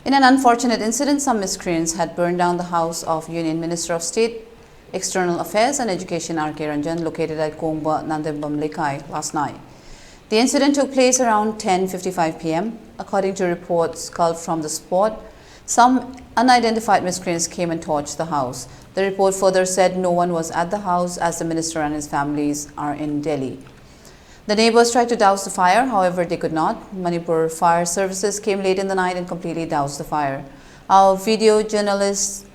In an unfortunate incident, some miscreants had burned down the house of Union Minister of State, External Affairs and Education Rk Ranjan, located at Kongba, Nandembam Lekai, last night. The incident took place around 10:55 p.m. According to reports culled from the spot, some unidentified miscreants came and torched the house. The report further said no one was at the house as the minister and his families are in Delhi. The neighbors tried to douse the fire, however they could not. Manipur fire services came late in the night and completely doused the fire. Our video journalists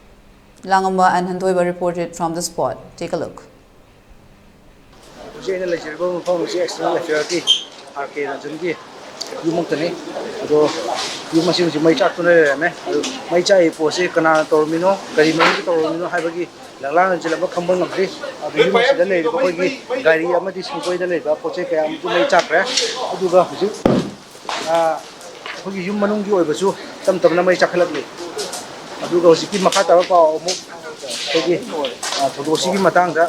Langamba and Handoiba reported from the spot. Take a look. Langlang jila ba khambang ngri adu ma sida le ba koi gari amadi singkoi da le ba poche kaya am tu mai chakre aduga huju koi yum manung gi oiba chu tam tam na mai chakhalak le aduga hosiki makha ta ba mu koi thodo sigi matang da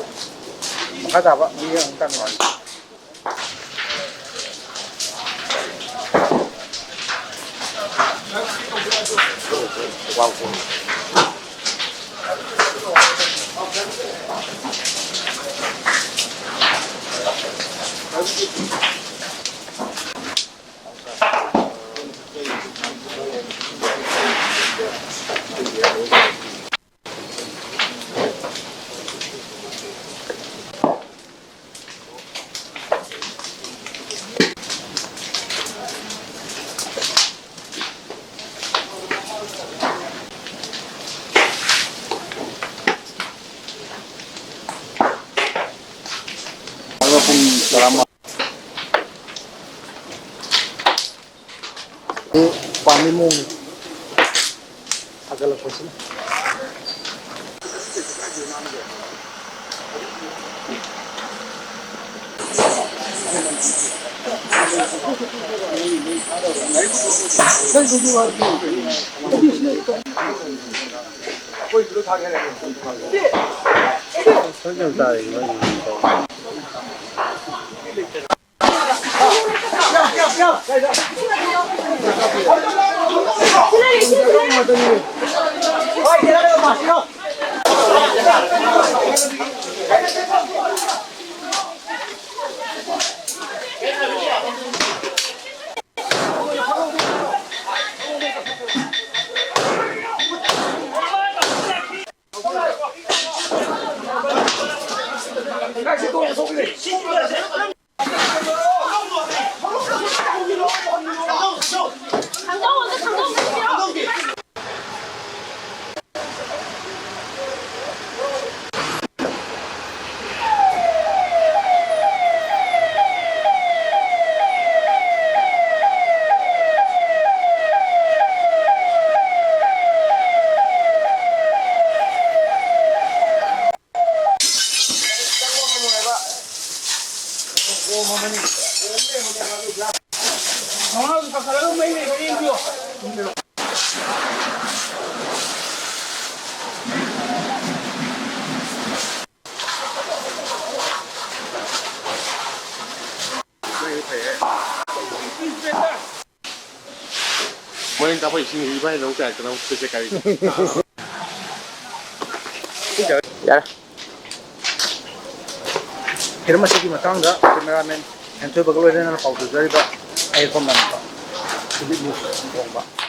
makha ta ba mi ang tan wa wow selama pamimu agak lepas ini. Mungkin tak boleh sini ibarat dong kan, kena cek kali. Ya. Kira masih di matangga, kameramen. Yang tu bagaimana nak pautu dari ba, air koman ba. Jadi mu, bong ba.